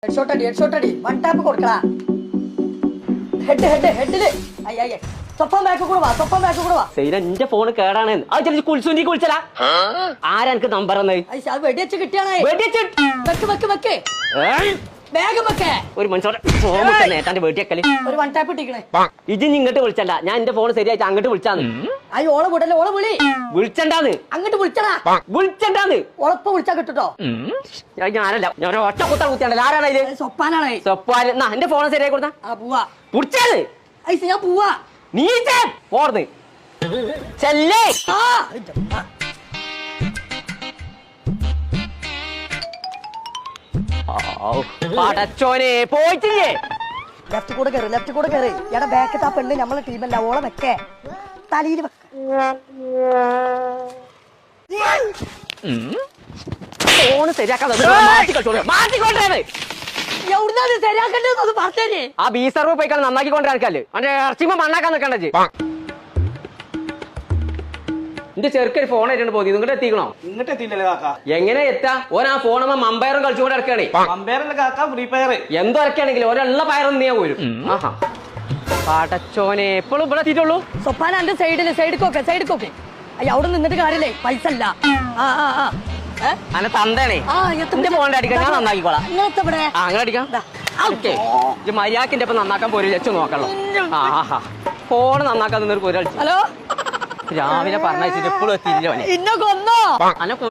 headshot അടി one tap കൊടുക്കടാ ഹെഡില് അയ്യ സ്വപ്പം ബാക്ക് കൂടെ വാ എന്റെ ഫോണ് കേടാണ് അത് കുൽസുന്റി കുളിച്ചലാ ആരാ എനിക്ക് നമ്പർ വെടിവെച്ച് കിട്ടിയാണേ വെക്ക് വേഗം വെക്കേ ഒരു മനുഷ്യന്റെ നേട്ടാന്റെ വീട്ടിയക്കല് ഒരു വൺ ടാപ്പ് ഇട്ടിക്കണേ ഇത് ഇങ്ങോട്ട് വിളിച്ചല്ല ഞാൻ എന്റെ ഫോൺ ശരിയായിട്ട് അങ്ങോട്ട് വിളിച്ചാന്ന് അയ്യോ ഓളെ വിടല്ലേ ഓളെ വിളി വിളിച്ചണ്ടാന്ന് അങ്ങോട്ട് വിളിച്ചടാ വിളിച്ചണ്ടാന്ന് ഉളപ്പ് വിളിച്ചാ കിട്ടോ ഞാനല്ല ഞാൻ ഒറ്റ കുത്താണ്ടല്ലോ ആരാണ് ഇത് സ്വപ്പാനാണേ സ്വപ്പാല് എന്റെ ഫോൺ ശരിയായി കൊടുത്താ ആ പോവാ പുടിച്ചാന്ന് ഞാൻ പോവാ നീ പോർന്ന് ചെല്ലേ പടച്ചോനെ പോയിട്ടില്ലേ ലെഫ്റ്റ് കൂടെ കയറി എടാ ബാക്ക് ആ പെണ്ണ് നമ്മളെ ടീമല്ല ഓളെ വെക്കേ തലയിൽ ഫോണ് ശരിയാക്കാൻ മാറ്റിക്കൊണ്ടേ എവിടുന്നാണ് ശരിയാക്കേണ്ടത് പറഞ്ഞേ ആ ബി സർവ് പോയിക്കാൾ നന്നാക്കിക്കൊണ്ടേ ആൾക്കാല് അവന്റെ ഇറച്ചിമ മണ്ണാക്കാൻ നിൽക്കണ്ടേ എന്റെ ചെറുക്കൊരു ഫോൺ ആയിട്ടുണ്ട് പോയി ഇങ്ങോട്ട് എത്തിക്കണോ ഇങ്ങോട്ട് എത്തിയില്ലല്ലേ കാക്ക എങ്ങനെ എത്താ ഓൻ ആ ഫോണുമ്പോ മമ്പയറും കളിച്ചുകൊണ്ട് ഇറക്കണേ അമ്പയറല്ലേ കാക്ക ഫ്രീ ഫയർ എന്തോ ഇറക്കുകയാണെങ്കിലും ഒരെള്ള പയറൊന്നും നീ പോരും ആഹാ പാടച്ചോനെ എപ്പോഴും ഇവിടെ എത്തിയിട്ടുള്ളൂ സ്വപ്പാന എന്റെ സൈഡിൽ അയ്യ അവിടെ നിന്നിട്ട് കാര്യല്ലേ പൈസ അല്ല അന്നെ തന്തേണേ എന്റെ ഫോണിന്റെ അടിക്കാൻ ഞാൻ നന്നാക്കിക്കോളാം അങ്ങനെ അടിക്കാം മര്യാദക്കിന്റെ ഒപ്പം നന്നാക്കാൻ പോരും ലക്ഷം നോക്കണല്ലോ ആഹാ ഫോണ് നന്നാക്കാൻ നിന്നൊരു പോരും ഹലോ രാവിലെ പറഞ്ഞിട്ട് എപ്പോഴും എത്തിയില്ല ഇന്നെ കൊന്നോ അന്നെ